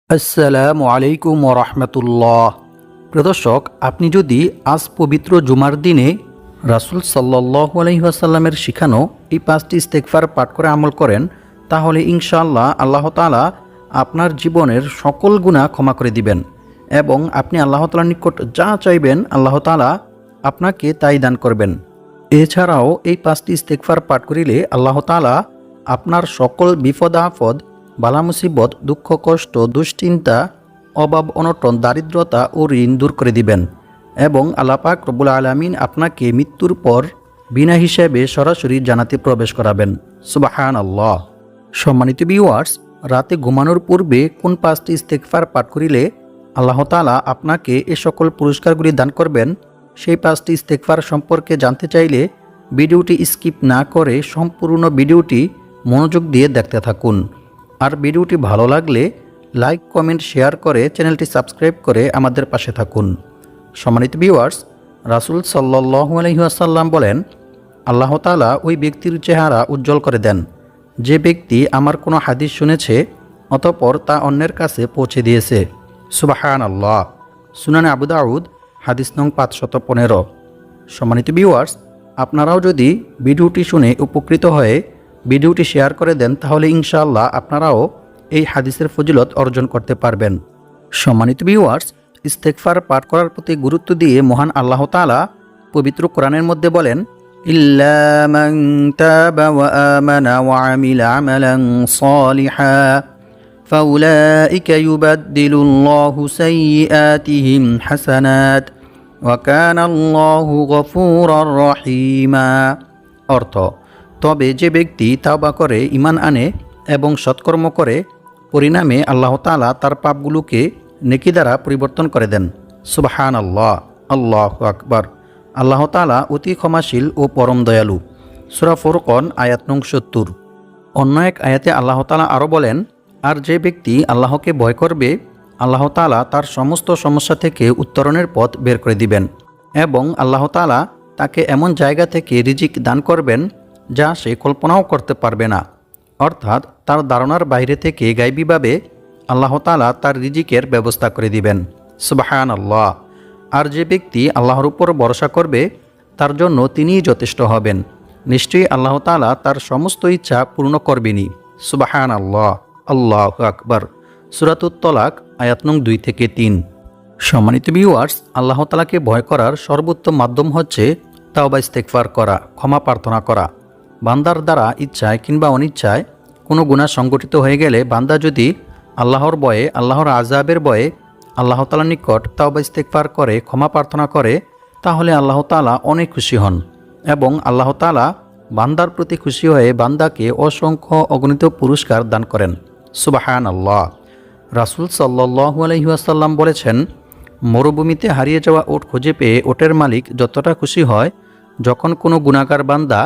আসসালামু আলাইকুম ওরহমতুল্লাহ। প্রদর্শক, আপনি যদি আজ পবিত্র জুমার দিনে রাসূল সাল্লাল্লাহু আলাইহি ওয়াসাল্লামের শিখানো এই 5টি ইস্তেগফার পাঠ করে আমল করেন, তাহলে ইনশাআল্লাহ আল্লাহ তাআলা আপনার জীবনের সকল গুনাহ ক্ষমা করে দিবেন এবং আপনি আল্লাহ তাআলার নিকট যা চাইবেন আল্লাহ তাআলা আপনাকে তাই দান করবেন। এছাড়াও এই 5টি ইস্তেগফার পাঠ করিলে আল্লাহ তাআলা আপনার সকল বিপদ আপদ, বালা মুসিবত, দুঃখ কষ্ট, দুশ্চিন্তা, অভাব অনটন, দারিদ্রতা ও ঋণ দূর করে দিবেন এবং আল্লাহ পাক রব্বুল আলামিন আপনাকে মৃত্যুর পর বিনা হিসেবে সরাসরি জান্নাতে প্রবেশ করাবেন। সুবহানাল্লাহ। সম্মানিত ভিউয়ার্স, রাতে ঘুমানোর পূর্বে কোন 5টি ইস্তেগফার পাঠ করিলে আল্লাহ তাআলা আপনাকে এ সকল পুরস্কারগুলি দান করবেন, সেই 5টি ইস্তেগফার সম্পর্কে জানতে চাইলে ভিডিওটি স্কিপ না করে সম্পূর্ণ ভিডিওটি মনোযোগ দিয়ে দেখতে থাকুন। আর ভিডিওটি ভালো লাগলে লাইক, কমেন্ট, শেয়ার করে চ্যানেলটি সাবস্ক্রাইব করে আমাদের পাশে থাকুন। সম্মানিত ভিউয়ার্স, রাসূল সাল্লাল্লাহু আলাইহি ওয়াসাল্লাম বলেন, আল্লাহ তাআলা ওই ব্যক্তির চেহারা উজ্জ্বল করে দেন যে ব্যক্তি আমার কোনো হাদিস শুনেছে অতঃপর তা অন্যের কাছে পৌঁছে দিয়েছে। সুবহানাল্লাহ। সুনানে আবু দাউদ, হাদিস নং 515। সম্মানিত ভিউয়ার্স, আপনারাও যদি ভিডিওটি শুনে উপকৃত হয়ে ভিডিওটি শেয়ার করে দেন, তাহলে ইনশাআল্লাহ আপনারাও এই হাদিসের ফজিলত অর্জন করতে পারবেন। সম্মানিত ভিউয়ার্স, ইস্তেগফার পাঠ করার প্রতি গুরুত্ব দিয়ে মহান আল্লাহ তাআলা পবিত্র কোরআনের মধ্যে বলেন, ইল্লা মান তাবা ওয়া আমানা ওয়া আমিলা আমালান সালিহা ফাউলাইকা ইউবাদদিলুল্লাহু সাইয়্যাতিহিম হাসানাত ওয়া কানাল্লাহু গফুরার রহিমা। অর্থ, তবে যে ব্যক্তি তাওবা করে, ঈমান আনে এবং সৎকর্ম করে, পরিণামে আল্লাহ তাআলা তার পাপগুলোকে নেকি দ্বারা পরিবর্তন করে দেন। সুবহানাল্লাহ। আল্লাহু আকবার। আল্লাহ তাআলা অতি ক্ষমাশীল ও পরম দয়ালু। সূরা ফুরকান আয়াত নং 70। অন্য এক আয়াতে আল্লাহ তাআলা আরও বলেন, আর যে ব্যক্তি আল্লাহকে ভয় করবে, আল্লাহ তাআলা তার সমস্ত সমস্যা থেকে উত্তরণের পথ বের করে দিবেন এবং আল্লাহ তাআলা তাকে এমন জায়গা থেকে রিজিক দান করবেন যা সে কল্পনাও করতে পারবে না। অর্থাৎ তার ধারণার বাইরে থেকে গায়বীভাবে আল্লাহ তাআলা তার রিজিকের ব্যবস্থা করে দিবেন। সুবহানাল্লাহ। আর যে ব্যক্তি আল্লাহর উপর ভরসা করবে, তার জন্য তিনিই যথেষ্ট হবেন। নিশ্চয়ই আল্লাহ তাআলা তার সমস্ত ইচ্ছা পূর্ণ করবেনই। সুবহানাল্লাহ। আল্লাহু আকবার। সূরাতুত তলাক আয়াত নং 2-3। সম্মানিত ভিউয়ার্স, আল্লাহ তাআলাকে ভয় করার সর্বোত্তম মাধ্যম হচ্ছে তাওবা ইস্তেগফার করা, ক্ষমা প্রার্থনা করা। বান্দার দ্বারা ইচ্ছায় কিংবা অনিচ্ছায় কোনো গুনাহ সংগঠিত হয়ে গেলে বান্দা যদি আল্লাহর ভয়ে, আল্লাহর আযাবের ভয়ে আল্লাহ তাআলার নিকট তাওবা ইস্তেগফার করে, ক্ষমা প্রার্থনা করে, তাহলে আল্লাহ তাআলা অনেক খুশি হন এবং আল্লাহ তাআলা বান্দার প্রতি খুশি হয়ে বান্দাকে অসংখ্য অগণিত পুরস্কার দান করেন। সুবহানাল্লাহ। রাসূল সাল্লাল্লাহু আলাইহি ওয়াসাল্লাম বলেছেন, মরুভূমিতে হারিয়ে যাওয়া উট খুঁজে পেয়ে উটের মালিক যতটা খুশি হয়, যখন কোনো গুনাহগার বান্দা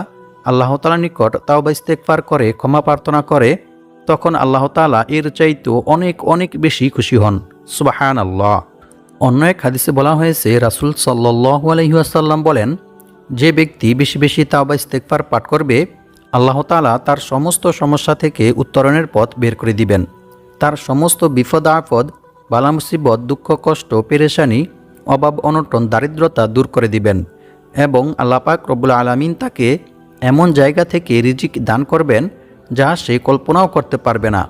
আল্লাহ তাআলার নিকট তাওবা ইস্তেগফার করে, ক্ষমা প্রার্থনা করে, তখন আল্লাহ তাআলা এর চাইতেও অনেক অনেক বেশি খুশি হন। সুবহানাল্লাহ। অন্য এক হাদিসে বলা হয়েছে, রাসূল সাল্লাল্লাহু আলাইহি ওয়াসাল্লাম বলেন, যে ব্যক্তি বেশি বেশি তাওবা ইস্তেগফার পাঠ করবে, আল্লাহ তাআলা তার সমস্ত সমস্যা থেকে উত্তরণের পথ বের করে দিবেন। তার সমস্ত বিপদ আপদ, বালা মুসিবত, দুঃখ কষ্ট, পেরেশানি, অভাব অনটন, দারিদ্রতা দূর করে দিবেন এবং আল্লাহ পাক রব্বুল আলামিন তাকে এমন জায়গা থেকে রিজিক দান করবেন যা সে কল্পনাও করতে পারবে না।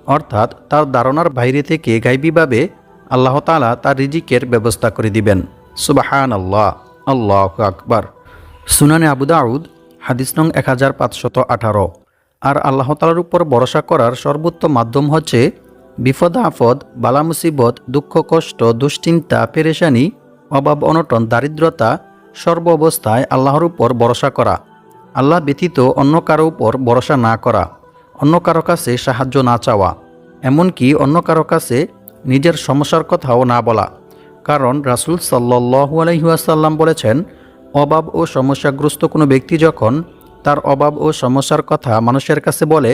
অর্থাৎ তার ধারণার বাইরে থেকে গায়বীভাবে আল্লাহ তাআলা তার রিজিকের ব্যবস্থা করে দিবেন। সুবহানাল্লাহ। আল্লাহু আকবার। সুনানে আবু দাউদ, হাদিস নং 1518। আর আল্লাহ তাআলার উপর ভরসা করার সর্বোত্তম মাধ্যম হচ্ছে বিপদ আপদ, বালা মুসিবত, দুঃখ কষ্ট, দুশ্চিন্তা, পেরেশানি, অভাব অনটন, দারিদ্রতা সর্ব অবস্থায় আল্লাহর উপর ভরসা করা, আল্লাহ ব্যতীত অন্য কারো উপর ভরসা না করা, অন্য কারো কাছে সাহায্য না চাওয়া, এমনকি অন্য কারো কাছে নিজের সমস্যার কথাও না বলা। কারণ রাসূল সাল্লাল্লাহু আলাইহি ওয়াসাল্লাম বলেছেন, অভাব ও সমস্যাগ্রস্ত কোনো ব্যক্তি যখন তার অভাব ও সমস্যার কথা মানুষের কাছে বলে,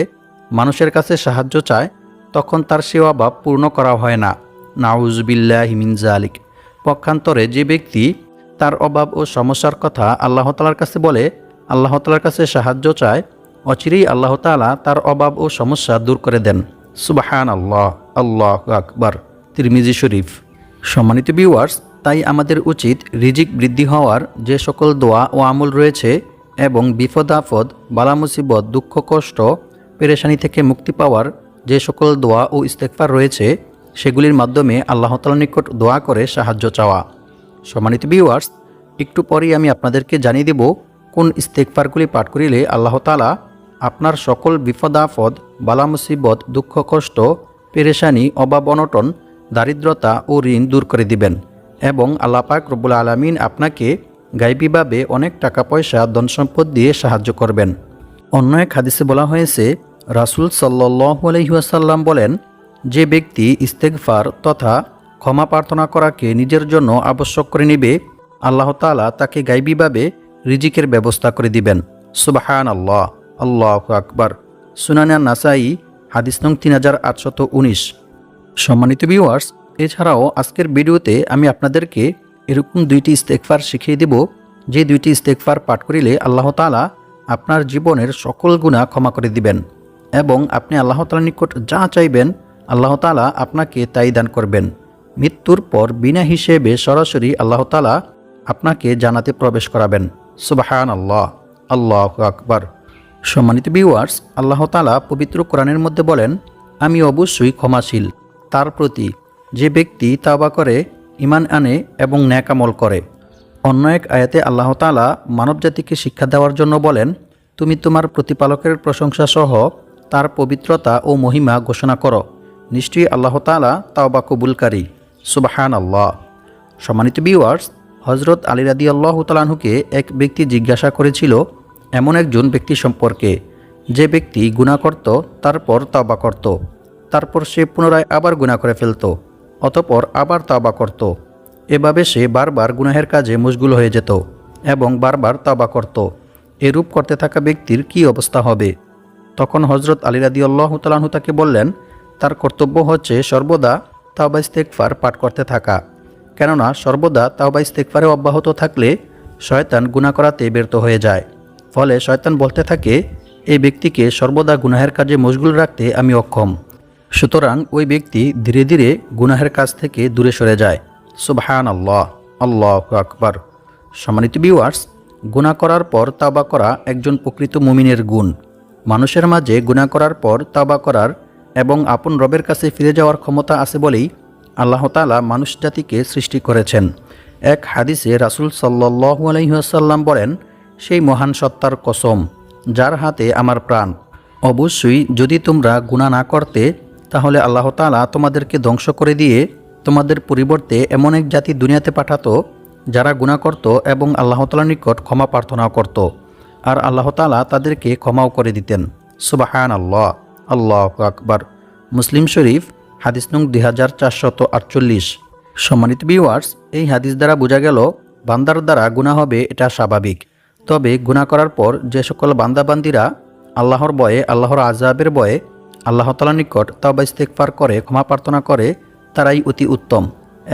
মানুষের কাছে সাহায্য চায়, তখন তার সে অভাব পূর্ণ করা হয় না। নাউযুবিল্লাহি মিন যালিক। পক্ষান্তরে যে ব্যক্তি তার অভাব ও সমস্যার কথা আল্লাহ তাআলার কাছে বলে, আল্লাহ তাআলার কাছে সাহায্য চায়, অচিরেই আল্লাহ তাআলা তার অভাব ও সমস্যা দূর করে দেন। সুবহান আল্লাহ, আল্লাহ আকবার। তিরমিজি শরীফ। সম্মানিত ভিউয়ার্স, তাই আমাদের উচিত রিজিক বৃদ্ধি হওয়ার যে সকল দোয়া ও আমল রয়েছে এবং বিপদ আপদ, বালা মুসিবত, দুঃখ কষ্ট, পেরেশানি থেকে মুক্তি পাওয়ার যে সকল দোয়া ও ইস্তেগফার রয়েছে সেগুলির মাধ্যমে আল্লাহ তাআলার নিকট দোয়া করে সাহায্য চাওয়া। সম্মানিত ভিউয়ার্স, একটু পরেই আমি আপনাদেরকে জানিয়ে দেব কোন ইস্তেগফারগুলি পাঠ করিলে আল্লাহ তাআলা আপনার সকল বিপদ আপদ, বালা মুসিবত, দুঃখ কষ্ট, পেরেশানি, অভাব অনটন, দারিদ্রতা ও ঋণ দূর করে দিবেন এবং আল্লাহ পাক রব্বুল আলামিন আপনাকে গায়বীভাবে অনেক টাকা পয়সা, ধন সম্পদ দিয়ে সাহায্য করবেন। অন্য এক হাদিসে বলা হয়েছে, রাসূল সাল্লাল্লাহু আলাইহি ওয়াসাল্লাম বলেন, যে ব্যক্তি ইস্তেগফার তথা ক্ষমা প্রার্থনা করাকে নিজের জন্য আবশ্যক করে নেবে, আল্লাহ তাআলা তাকে গায়বীভাবে রিজিকের ব্যবস্থা করে দিবেন। সুবহানাল্লাহ, আল্লাহু আকবার। সুনানে নাসাই, হাদিস নং 3819। সম্মানিত ভিউয়ার্স, এছাড়াও আজকের ভিডিওতে আমি আপনাদেরকে এরকম দুইটি ইস্তেগফার শিখিয়ে দেব, যে দুইটি ইস্তেগফার পাঠ করিলে আল্লাহ তাআলা আপনার জীবনের সকল গুনাহ ক্ষমা করে দিবেন এবং আপনি আল্লাহ তাআলার নিকট যা চাইবেন আল্লাহ তাআলা আপনাকে তাই দান করবেন। মৃত্যুর পর বিনা হিসেবে সরাসরি আল্লাহ তাআলা আপনাকে জান্নাতে প্রবেশ করাবেন। সুবহানাল্লাহ, আল্লাহু আকবার। সম্মানিত ভিউয়ার্স, আল্লাহ তাআলা পবিত্র কোরআনের মধ্যে বলেন, আমি অবশ্যই ক্ষমাশীল তার প্রতি যে ব্যক্তি তাওবা করে, ঈমান আনে এবং নেক আমল করে। অন্য এক আয়াতে আল্লাহ তাআলা মানবজাতিকে শিক্ষা দেওয়ার জন্য বলেন, তুমি তোমার প্রতিপালকের প্রশংসা সহ তার পবিত্রতা ও মহিমা ঘোষণা করো, নিশ্চয়ই আল্লাহ তাআলা তাওবা কবুলকারী। সুবহানাল্লাহ। সম্মানিত ভিউয়ার্স, হযরত আলী রাদিয়াল্লাহু তাআলা আনহুকে এক ব্যক্তি জিজ্ঞাসা করেছিল এমন একজন ব্যক্তি সম্পর্কে, যে ব্যক্তি গুনাহ করত, তারপর তাওবা করত, তারপর সে পুনরায় আবার গুনাহ করে ফেলত, অতঃপর আবার তাওবা করত। এভাবে সে বারবার গুনাহের কাজে মশগুল হয়ে যেত এবং বারবার তাওবা করত। এরূপ করতে থাকা ব্যক্তির কি অবস্থা হবে? তখন হযরত আলী রাদিয়াল্লাহু তাআলা আনহু তাকে বললেন, তার কর্তব্য হচ্ছে সর্বদা তাওবা ইস্তেগফার পাঠ করতে থাকা, কেননা সর্বদা তাওবা ইস্তেগফারে অব্যাহত থাকলে শয়তান গুনাহ করাতে ব্যর্থ হয়ে যায়। ফলে শয়তান বলতে থাকে, এই ব্যক্তিকে সর্বদা গুনাহের কাজে মশগুল রাখতে আমি অক্ষম। সুতরাং ওই ব্যক্তি ধীরে ধীরে গুনাহের কাজ থেকে দূরে সরে যায়। সুবহানাল্লাহ, আল্লাহু আকবার। সম্মানিত ভিউয়ার্স, গুনাহ করার পর তাওবা করা একজন প্রকৃত মুমিনের গুণ। মানুষের মাঝে গুনাহ করার পর তাওবা করার এবং আপন রবের কাছে ফিরে যাওয়ার ক্ষমতা আছে বলেই আল্লাহ তাআলা মানুষ জাতিকে সৃষ্টি করেছেন। এক হাদিসে রাসূল সাল্লাল্লাহু আলাইহি ওয়াসাল্লাম বলেন, সেই মহান সত্তার কসম যার হাতে আমার প্রাণ, অবশ্যই যদি তোমরা গুনাহ না করতে তাহলে আল্লাহ তাআলা তোমাদেরকে ধ্বংস করে দিয়ে তোমাদের পরিবর্তে এমন এক জাতি দুনিয়াতে পাঠাতো যারা গুনাহ করত এবং আল্লাহ তাআলার নিকট ক্ষমা প্রার্থনা করত, আর আল্লাহ তাআলা তাদেরকে ক্ষমাও করে দিতেন। সুবহানাল্লাহ, আল্লাহু আকবার। মুসলিম শরীফ, হাদিস নং 2448। সম্মানিত ভিউয়ার্স, এই হাদিস দ্বারা বোঝা গেল বান্দার দ্বারা গুনাহ হবে এটা স্বাভাবিক। তবে গুনাহ করার পর যে সকল বান্দাবান্দিরা আল্লাহর ভয়ে, আল্লাহর আযাবের ভয়ে আল্লাহ তাআলার নিকট তাওবা ইস্তেগফার করে, ক্ষমা প্রার্থনা করে, তারাই অতি উত্তম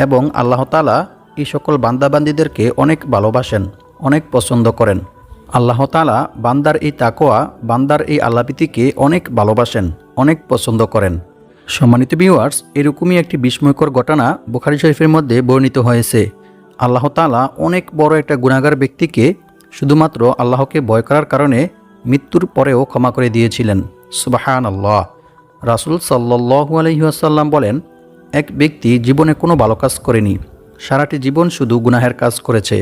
এবং আল্লাহ তাআলা এই সকল বান্দাবান্দিদেরকে অনেক ভালোবাসেন, অনেক পছন্দ করেন। আল্লাহ তাআলা বান্দার এই তাকওয়া, বান্দার এই আল্লাহভীতিকে অনেক ভালোবাসেন, অনেক পছন্দ করেন। সম্মানিত ভিউয়ার্স, এরকমই একটি বিস্ময়কর ঘটনা বুখারী শরীফের মধ্যে বর্ণিত হয়েছে। আল্লাহ তাআলা অনেক বড় একটা গুনাহগার ব্যক্তিকে শুধুমাত্র আল্লাহকে ভয় করার কারণে মৃত্যুর পরেও ক্ষমা করে দিয়েছিলেন। সুবহানাল্লাহ। রাসূল সাল্লাল্লাহু আলাইহি ওয়াসাল্লাম বলেন, এক ব্যক্তি জীবনে কোনো ভালো কাজ করেনি, সারাটি জীবন শুধু গুনাহের কাজ করেছে,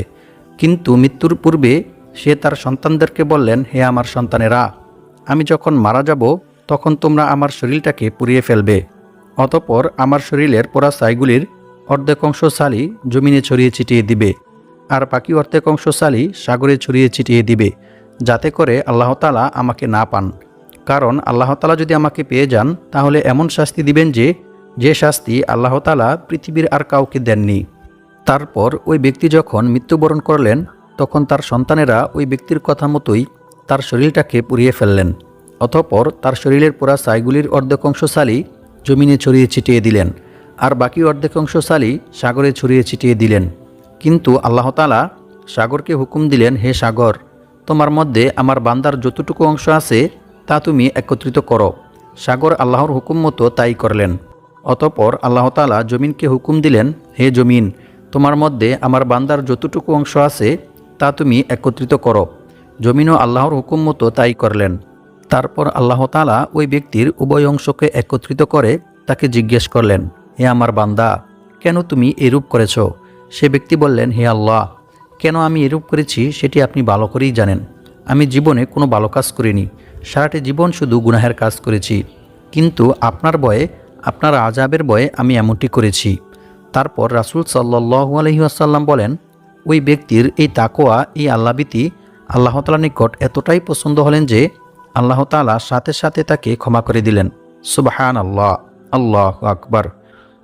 কিন্তু মৃত্যুর পূর্বে সে তার সন্তানদেরকে বললেন, হে আমার সন্তানেরা, আমি যখন মারা যাব তখন তোমরা আমার শরীরটাকে পুড়িয়ে ফেলবে, অতঃপর আমার শরীরের পোড়া ছাইগুলির অর্ধেক অংশ ছালি জমিনে ছড়িয়ে ছিটিয়ে দিবে, আর বাকি অর্ধেক অংশ ছালি সাগরে ছড়িয়ে ছিটিয়ে দিবে, যাতে করে আল্লাহ তাআলা আমাকে না পান। কারণ আল্লাহ তাআলা যদি আমাকে পেয়ে যান তাহলে এমন শাস্তি দিবেন যে শাস্তি আল্লাহ তাআলা পৃথিবীর আর কাউকে দেননি। তারপর ওই ব্যক্তি যখন মৃত্যুবরণ করলেন তখন তার সন্তানেরা ওই ব্যক্তির কথা মতোই তার শরীরটাকে পুড়িয়ে ফেললেন, অতঃপর তার শরীরের পোড়া ছাইগুলির অর্ধেক অংশ ছালি জমিনে ছড়িয়ে ছিটিয়ে দিলেন, আর বাকি অর্ধেক অংশ ছালি সাগরে ছড়িয়ে ছিটিয়ে দিলেন। কিন্তু আল্লাহ তাআলা সাগরকে হুকুম দিলেন, হে সাগর, তোমার মধ্যে আমার বান্দার যতটুকু অংশ আছে তা তুমি একত্রিত করো। সাগর আল্লাহর হুকুম মতো তাই করলেন। অতঃপর আল্লাহ তাআলা জমিনকে হুকুম দিলেন, হে জমিন, তোমার মধ্যে আমার বান্দার যতটুকু অংশ আছে তা তুমি একত্রিত করো। জমিনও আল্লাহর হুকুম মতো তাই করলেন। তারপর আল্লাহ তাআলা ওই ব্যক্তির উভয় অংশকে একত্রিত করে তাকে জিজ্ঞেস করলেন, হে আমার বান্দা, কেন তুমি এরূপ করেছ? সে ব্যক্তি বললেন, হে আল্লাহ, কেন আমি এরূপ করেছি সেটি আপনি ভালো করেই জানেন। আমি জীবনে কোনো ভালো কাজ করিনি, সারাটি জীবন শুধু গুনাহের কাজ করেছি, কিন্তু আপনার ভয়ে, আপনার আযাবের ভয়ে আমি এমনটি করেছি। তারপর রাসূল সাল্লাল্লাহু আলাইহি ওয়াসাল্লাম বলেন, ওই ব্যক্তির এই তাকওয়া, এই আল্লাহভীতি আল্লাহ তাআলার নিকট এতটাই পছন্দ হলেন যে আল্লাহ তাআলা সাথে সাথে তাকে ক্ষমা করে দিলেন। সুবহানাল্লাহ, আল্লাহু আকবার।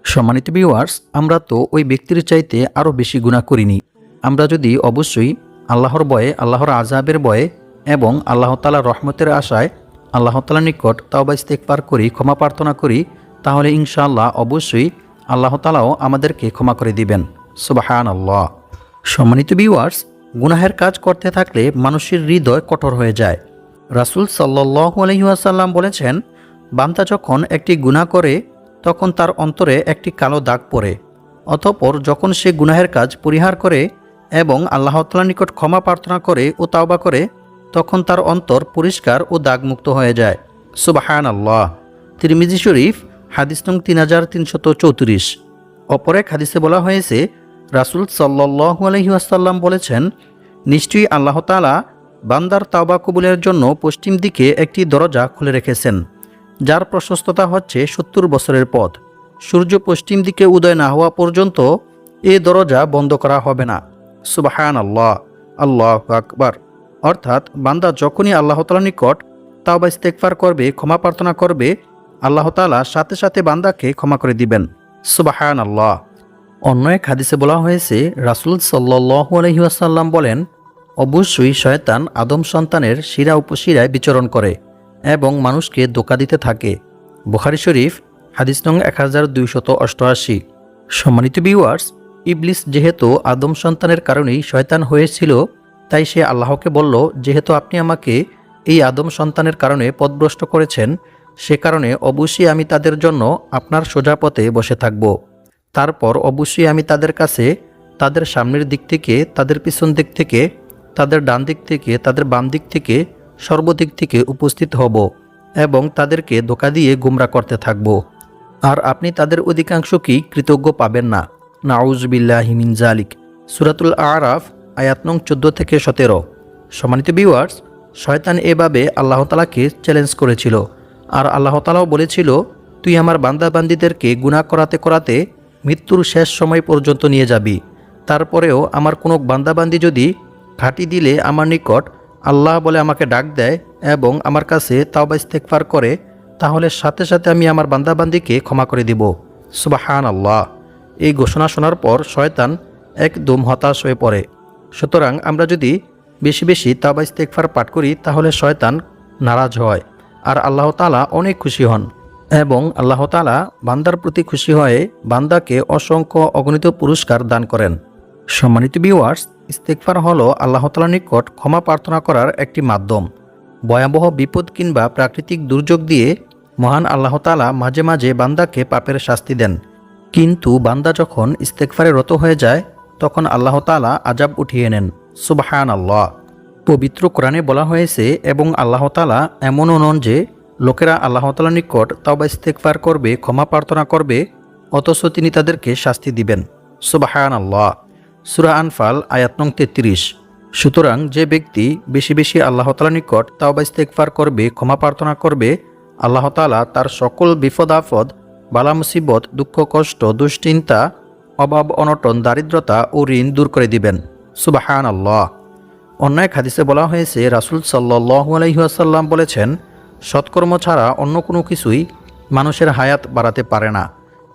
সম্মানিত ভিউয়ার্স, আমরা তো ওই ব্যক্তির চাইতে আরও বেশি গুনাহ করিনি। আমরা যদি অবশ্যই আল্লাহর ভয়ে, আল্লাহর আযাবের ভয়ে এবং আল্লাহ তাআলার রহমতের আশায় আল্লাহ তাআলার নিকট তাওবা ইস্তেগফার করি, ক্ষমা প্রার্থনা করি, তাহলে ইনশাআল্লাহ অবশ্যই আল্লাহ তাআলাও আমাদেরকে ক্ষমা করে দিবেন। সুবহানাল্লাহ। সম্মানিত ভিউয়ার্স, গুনাহের কাজ করতে থাকলে মানুষের হৃদয় কঠোর হয়ে যায়। রাসূল সাল্লাল্লাহু আলাইহি ওয়াসাল্লাম বলেছেন, বান্দা যখন একটি গুনাহ করে তখন তার অন্তরে একটি কালো দাগ পড়ে। অতঃপর যখন সে গুনাহের কাজ পরিহার করে এবং আল্লাহ তাআলার নিকট ক্ষমা প্রার্থনা করে ও তাওবা করে, তখন তার অন্তর পরিষ্কার ও দাগমুক্ত হয়ে যায়। সুবহানাল্লাহ। তিরমিজি শরীফ, হাদিস নং 3334। অপর এক হাদিসে বলা হয়েছে, রাসূল সাল্লাল্লাহু আলাইহি ওয়াসাল্লাম বলেছেন, নিশ্চয়ই আল্লাহ তাআলা বান্দার তাওবা কবুলের জন্য পশ্চিম দিকে একটি দরজা খুলে রেখেছেন, যার প্রশস্ততা হচ্ছে 70 বছরের পথ। সূর্য পশ্চিম দিকে উদয় না হওয়া পর্যন্ত এ দরজা বন্ধ করা হবে না। সুবহানাল্লাহ, আল্লাহু আকবার। অর্থাৎ বান্দা যখনই আল্লাহ তাআলার নিকট তাওবা ইস্তেগফার করবে, ক্ষমা প্রার্থনা করবে, আল্লাহ তাআলা সাথে সাথে বান্দাকে ক্ষমা করে দিবেন। সুবহানাল্লাহ। অন্য এক হাদিসে বলা হয়েছে, রাসূল সাল্লাল্লাহু আলাইহি ওয়াসাল্লাম বলেন, অবশ্যই শয়তান আদম সন্তানের শিরা উপশিরায় বিচরণ করে এবং মানুষকে ধোঁকা দিতে থাকে। বুখারী শরীফ, হাদিস নং 1288। সম্মানিত ভিউয়ার্স, ইবলিস যেহেতু আদম সন্তানের কারণেই শয়তান হয়েছিল, তাই সে আল্লাহকে বলল, যেহেতু আপনি আমাকে এই আদম সন্তানের কারণে পথভ্রষ্ট করেছেন, সে কারণে অবশ্যই আমি তাদের জন্য আপনার সোজা পথে বসে থাকব। তারপর অবশ্যই আমি তাদের কাছে তাদের সামনের দিক থেকে, তাদের পিছন দিক থেকে, তাদের ডান দিক থেকে, তাদের বাম দিক থেকে, সর্বদিক থেকে উপস্থিত হব এবং তাদেরকে ধোঁকা দিয়ে গুমরা করতে থাকব। আর আপনি তাদের অধিকাংশকেই কৃতজ্ঞ পাবেন না। নাউযুবিল্লাহি মিন যালিক। সূরাতুল আরাফ, আয়াত নং 14 থেকে 17। সম্মানিত ভিউয়ার্স, শয়তান এভাবে আল্লাহ তাআলাকে চ্যালেঞ্জ করেছিল, আর আল্লাহ তাআলাও বলেছিল, তুই আমার বান্দাবান্দীদেরকে গুনাহ করাতে করাতে মৃত্যুর শেষ সময় পর্যন্ত নিয়ে যাবি। তারপরেও আমার কোনো বান্দাবান্দি যদি ঘাঁটি দিলে আমার নিকট আল্লাহ বলে আমাকে ডাক দেয় এবং আমার কাছে তাওবা ইস্তেগফার করে, তাহলে সাথে সাথে আমি আমার বান্দাবান্দিকে ক্ষমা করে দিব। সুবহানাল্লাহ। এই ঘোষণা শোনার পর শয়তান একদম হতাশ হয়ে পড়ে। সুতরাং আমরা যদি বেশি বেশি তাওবা ইস্তেগফার পাঠ করি, তাহলে শয়তান নারাজ হয় আর আল্লাহ তাআলা অনেক খুশি হন এবং আল্লাহ তাআলা বান্দার প্রতি খুশি হয়ে বান্দাকে অসংখ্য অগণিত পুরস্কার দান করেন। সম্মানিত ভিউয়ার্স, ইস্তেগফার হলো আল্লাহ তাআলার নিকট ক্ষমা প্রার্থনা করার একটি মাধ্যম। ভয়াবহ বিপদ কিংবা প্রাকৃতিক দুর্যোগ দিয়ে মহান আল্লাহ তাআলা মাঝে মাঝে বান্দাকে পাপের শাস্তি দেন, কিন্তু বান্দা যখন ইস্তেগফারে রত হয়ে যায় তখন আল্লাহ তাআলা আযাব উঠিয়ে নেন। সুবহানাল্লাহ। পবিত্র কোরআনে বলা হয়েছে, এবং আল্লাহ তাআলা এমনও নন যে লোকেরা আল্লাহ তাআলার নিকট তাওবা ইস্তেগফার করবে, ক্ষমা প্রার্থনা করবে, অথচ তিনি তাদেরকে শাস্তি দিবেন। সুবহানাল্লাহ। সূরা আনফাল, আয়াত নং 33। সুতরাং যে ব্যক্তি বেশি বেশি আল্লাহ তাআলার নিকট তাওবা ইস্তেগফার করবে, ক্ষমা প্রার্থনা করবে, আল্লাহ তাআলা তার সকল বিপদ আপদ, বালা মুসিবত, দুঃখ কষ্ট, দুশ্চিন্তা, অভাব অনটন, দারিদ্রতা ও ঋণ দূর করে দিবেন। সুবহানাল্লাহ। অন্য এক হাদিসে বলা হয়েছে, রাসূল সাল্লাল্লাহু আলাইহি ওয়াসাল্লাম বলেছেন, সৎকর্ম ছাড়া অন্য কোনো কিছুই মানুষের হায়াত বাড়াতে পারে না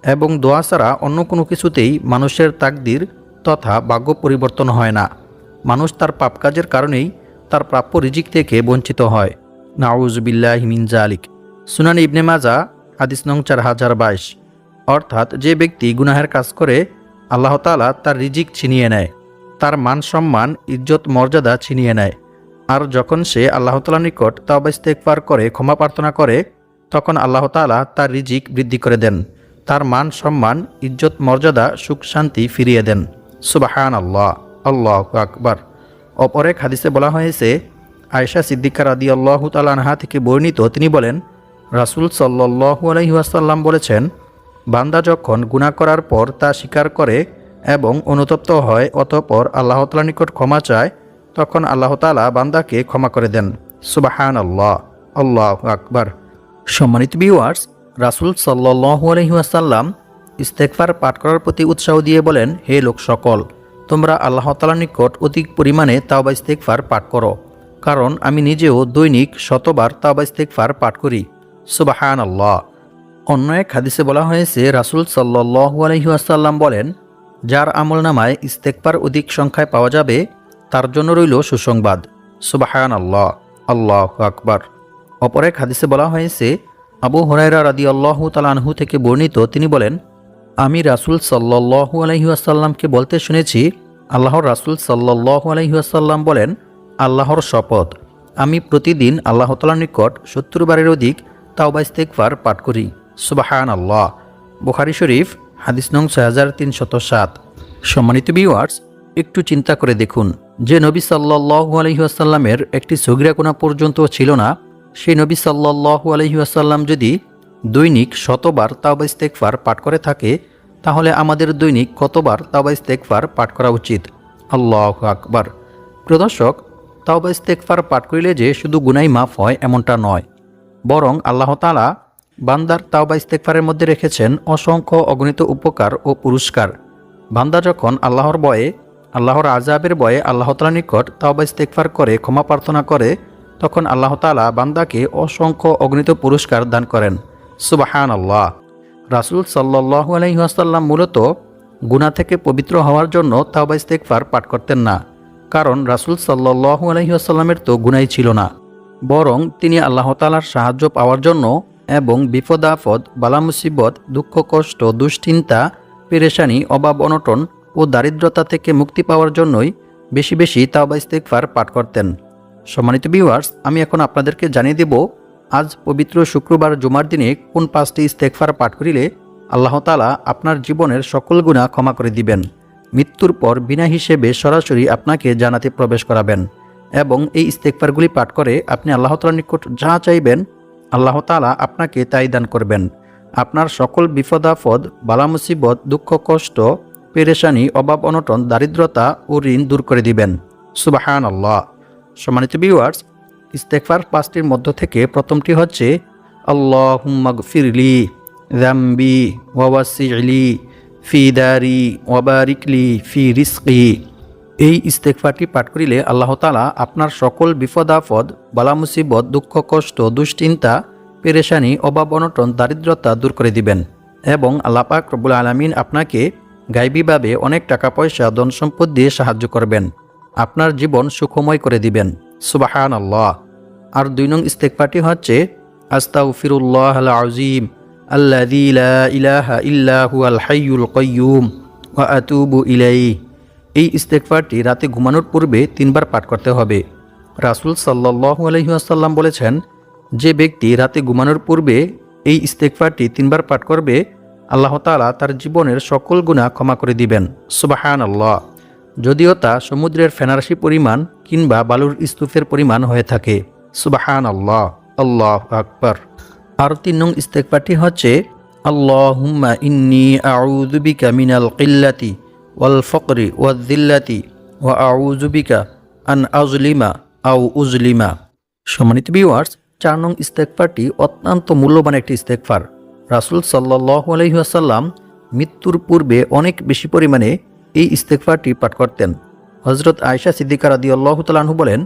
এবং দোয়া ছাড়া অন্য কোনো কিছুতেই মানুষের তাকদির তথা ভাগ্য পরিবর্তন হয় না। মানুষ তার পাপ কাজের কারণেই তার প্রাপ্য রিজিক থেকে বঞ্চিত হয়। নাউযুবিল্লাহি মিন যালিক। সুনান ইবনে মাজাহ, হাদিস নং 4022। অর্থাৎ যে ব্যক্তি গুনাহের কাজ করে আল্লাহ তাআলা তার রিজিক ছিনিয়ে নেয়, তার মান সম্মান, ইজ্জত মর্যাদা ছিনিয়ে নেয়। আর যখন সে আল্লাহ তাআলার নিকট তাওবা ইস্তেগফার করে, ক্ষমা প্রার্থনা করে, তখন আল্লাহ তাআলা তার রিজিক বৃদ্ধি করে দেন, তার মান সম্মান, ইজ্জত মর্যাদা, সুখ শান্তি ফিরিয়ে দেন। সুবহানাল্লাহ, আল্লাহু আকবার। অপর এক হাদিসে বলা হয়েছে, আয়েশা সিদ্দিকা রাদিয়াল্লাহু তাআলা আনহা থেকে বর্ণিত, তিনি বলেন, রাসূল সাল্লাল্লাহু আলাইহি ওয়াসাল্লাম বলেছেন, বান্দা যখন গুনাহ করার পর তা স্বীকার করে এবং অনুতপ্ত হয়, অতঃপর আল্লাহ তাআলার নিকট ক্ষমা চায়, তখন আল্লাহ তাআলা বান্দাকে ক্ষমা করে দেন। সুবহানাল্লাহ, আল্লাহু আকবার। সম্মানিত ভিউয়ার্স, রাসূল সাল্লাল্লাহু আলাইহি ওয়াসাল্লাম ইস্তেগফার পাঠ করার প্রতি উৎসাহ দিয়ে বলেন, হে লোক সকল, তোমরা আল্লাহ তাআলার নিকট অধিক পরিমাণে তাওবা ইস্তেগফার পাঠ করো, কারণ আমি নিজেও দৈনিক শতবার তাওবা ইস্তেগফার পাঠ করি। সুবহানাল্লাহ। অন্য এক হাদিসে বলা হয়েছে, রাসূল সাল্লাল্লাহু আলাইহি ওয়াসাল্লাম বলেন, যার আমলনামায় ইস্তেগফার অধিক সংখ্যায় পাওয়া যাবে তার জন্য রইল সুসংবাদ। সুবহানাল্লাহ, আল্লাহু আকবার। অপর এক হাদিসে বলা হয়েছে, আবু হুরায়রা রাদিয়াল্লাহু তাআলা আনহু থেকে বর্ণিত, তিনি বলেন, আমি রাসূল সাল্লাল্লাহু আলাইহি ওয়াসাল্লামকে বলতে শুনেছি, আল্লাহর রাসূল সাল্লাল্লাহু আলাইহি ওয়াসাল্লাম বলেন, আল্লাহর শপথ, আমি প্রতিদিন আল্লাহ তাআলার নিকট ৭০ বারের অধিক তাওবা ইস্তেগফার পাঠ করি। সুবহানাল্লাহ। বুখারী শরীফ, হাদিস নং ৬৩০৭। সম্মানিত ভিউয়ার্স, একটু চিন্তা করে দেখুন, যে নবী সাল্লাল্লাহু আলাইহি ওয়াসাল্লামের একটি সগীরা গুনাহ পর্যন্ত ছিল না, সেই নবী সাল্লাল্লাহু আলাইহি ওয়াসাল্লাম যদি দৈনিক শতবার তাওবা ইস্তেগফার পাঠ করে থাকে, তাহলে আমাদের দৈনিক কতবার তাওবা ইস্তেগফার পাঠ করা উচিত? আল্লাহু আকবার। প্রিয় দর্শক, তাওবা ইস্তেগফার পাঠ করিলে যে শুধু গুনাহ মাফ হয় এমনটা নয়, বরং আল্লাহ তাআলা বান্দার তাওবা ইস্তেগফারের মধ্যে রেখেছেন অসংখ্য অগণিত উপকার ও পুরস্কার। বান্দা যখন আল্লাহর ভয়ে, আল্লাহর আযাবের ভয়ে আল্লাহ তাআলার নিকট তাওবা ইস্তেগফার করে ক্ষমা প্রার্থনা করে, তখন আল্লাহ তাআলা বান্দাকে অসংখ্য অগণিত পুরস্কার দান করেন। সুবহানাল্লাহ। রাসূল সাল্লাল্লাহু আলাইহি ওয়াসাল্লাম মূলত গুনাহ থেকে পবিত্র হওয়ার জন্য তাওবা ইস্তেগফার পাঠ করতেন না, কারণ রাসূল সাল্লাল্লাহু আলাইহি ওয়াসাল্লামের তো গুনাহই ছিল না, বরং তিনি আল্লাহ তাআলার সাহায্য পাওয়ার জন্য এবং বিপদ আপদ, বালা মুসিবত, দুঃখ কষ্ট, দুশ্চিন্তা, পেরেশানি, অভাব অনটন ও দারিদ্রতা থেকে মুক্তি পাওয়ার জন্যই বেশি বেশি তাওবা ইস্তেগফার পাঠ করতেন। সম্মানিত ভিউয়ার্স, আমি এখন আপনাদেরকে জানিয়ে দেব, আজ পবিত্র শুক্রবার জুমার দিনে কোন 5টি ইস্তেগফার পাঠ করিলে আল্লাহ তাআলা আপনার জীবনের সকল গুনাহ ক্ষমা করে দিবেন, মৃত্যুর পর বিনা হিসেবে সরাসরি আপনাকে জান্নাতে প্রবেশ করাবেন, এবং এই ইস্তেগফারগুলি পাঠ করে আপনি আল্লাহ তাআলার নিকট যা চাইবেন আল্লাহ তাআলা আপনাকে তাই দান করবেন। আপনার সকল বিপদ আপদ, বালা মুসিবত, দুঃখ কষ্ট, পেরেশানি, অভাব অনটন, দারিদ্রতা ও ঋণ দূর করে দিবেন। সুবহানাল্লাহ। সম্মানিত ভিউয়ার্স, ইস্তেগফার 5টির মধ্য থেকে প্রথমটি হচ্ছে, আল্লাহুম্মা গফিরলি যামবি ওয়া ওয়াসি'লি ফি দারি ওয়া বারিকলি ফি রিজকি। এই ইস্তেগফারটি পাঠ করিলে আল্লাহ তাআলা আপনার সকল বিপদ আপদ, বালা মুসিবত, দুঃখ কষ্ট, দুশ্চিন্তা, পেরেশানি, অভাব অনটন, দারিদ্রতা দূর করে দিবেন, এবং আল্লাহ পাক রব্বুল আলামিন আপনাকে গায়বীভাবে অনেক টাকা পয়সা, ধন সম্পদ দিয়ে সাহায্য করবেন, আপনার জীবন সুখময় করে দিবেন। সুবহানাল্লাহ। আর 2 নং ইস্তেগফারটি হচ্ছে, আস্তাগফিরুল্লাহাল আযীম আল্লাযী লা ইলাহা ইল্লা হুয়াল হাইয়ুল কাইয়্যুম ওয়া আতুবু ইলাইহি। এই ইস্তেগফারটি রাতে ঘুমানোর পূর্বে 3 বার পাঠ করতে হবে। রাসূল সাল্লাল্লাহু আলাইহি ওয়াসাল্লাম বলেছেন, যে ব্যক্তি রাতে ঘুমানোর পূর্বে এই ইস্তেগফারটি 3 বার পাঠ করবে, আল্লাহ তাআলা তার জীবনের সকল গুনাহ ক্ষমা করে দিবেন। সুবহানাল্লাহ। যদিও তা সমুদ্রের ফেনারাশি পরিমাণ কিংবা বালুর স্তূপের পরিমাণ হয়ে থাকে। সুবহানাল্লাহ, আল্লাহু আকবার। আর 3 নং ইস্তেগফারটি হচ্ছে, আল্লাহুম্মা ইন্নী আউযু বিকা মিনাল কিল্লাতি ওয়াল ফকরি ওয়াল যিল্লাতি ওয়া আউযু বিকা আন আযলিমা আও উযলিমা। সম্মানিত ভিউয়ার্স, 4 নং ইস্তেগফারটি অত্যন্ত মূল্যবান একটি ইস্তেগফার। রাসূল সাল্লাল্লাহু আলাইহি ওয়াসাল্লাম মৃত্যুর পূর্বে অনেক বেশি পরিমাণে এই ইস্তেগফারটি পাঠ করতেন। হযরত আয়েশা সিদ্দিকা রাদিয়াল্লাহু তাআলা আনহা বলেন,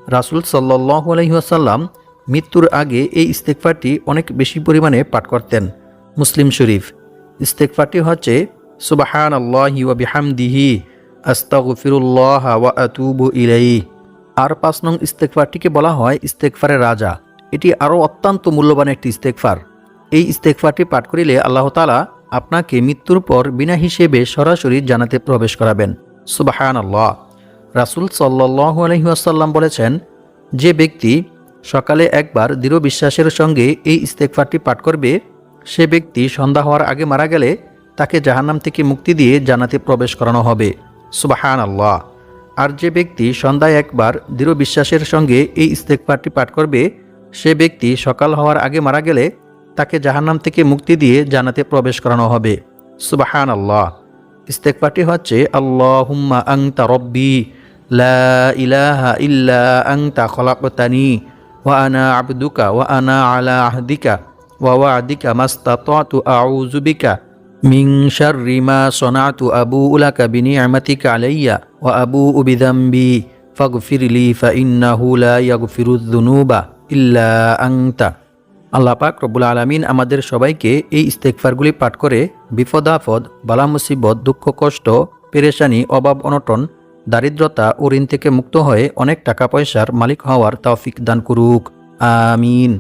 রাসূল সাল্লাল্লাহু আলাইহি ওয়াসাল্লাম মৃত্যুর আগে এই ইস্তেগফারটি অনেক বেশি পরিমাণে পাঠ করতেন। মুসলিম শরীফ। ইস্তেগফারটি হচ্ছে, সুবহানাল্লাহি ওয়া বিহামদিহি আস্তাগফিরুল্লাহ ওয়া আতুবু ইলাইহি। আর 5 নং ইস্তেগফারটিকে বলা হয় ইস্তেগফারের রাজা। এটি আরও অত্যন্ত মূল্যবান একটি ইস্তেগফার। এই ইস্তেগফারটি পাঠ করিলে আল্লাহ তাআলা আপনাকে মৃত্যুর পর বিনা হিসেবে সরাসরি জান্নাতে প্রবেশ করাবেন। সুবহানাল্লাহ। রাসূল সাল্লাল্লাহু আলাইহি ওয়াসাল্লাম বলেছেন, যে ব্যক্তি সকালে একবার দৃঢ় বিশ্বাসের সঙ্গে এই ইস্তেগফারটি পাঠ করবে, সে ব্যক্তি সন্ধ্যা হওয়ার আগে মারা গেলে তাকে জাহান্নাম থেকে মুক্তি দিয়ে জান্নাতে প্রবেশ করানো হবে। সুবহানাল্লাহ। আর যে ব্যক্তি সন্ধ্যায় একবার দৃঢ় বিশ্বাসের সঙ্গে এই ইস্তেগফারটি পাঠ করবে, সে ব্যক্তি সকাল হওয়ার আগে মারা গেলে তাকে জাহান্নাম থেকে মুক্তি দিয়ে জান্নাতে প্রবেশ করানো হবে। সুবহানাল্লাহ। ইস্তেগফারটি হচ্ছে আল্লাহুম্মা আনতা রব্বি লা ইলাহা ইল্লা আনতা খলাকতানি ওয়া আনা আবদুকা ওয়া আনা আলা আহদিকা ওয়া ওয়া'দিকা মাস্তাতাতু আউযু বিকা মিন শাররি মা সনাতু আবুউ লাকা বিনি'মাতিকা আলাইয়া ওয়া আবুউ বিযামবি ফাগফিরলি ফাইন্নাহু লা ইয়াগফিরুয যুনুবা ইল্লা আনতা। আল্লাহ পাক রব্বুল আলামিন আমাদের সবাইকে এই ইস্তেগফারগুলি পাঠ করে বিপদ আপদ, বালা মুসিবত, দুঃখ কষ্ট, পেরেশানি, অভাব অনটন, দারিদ্রতা ও ঋণ থেকে মুক্ত হয়ে অনেক টাকা পয়সার মালিক হওয়ার তৌফিক দান করুক। আমিন।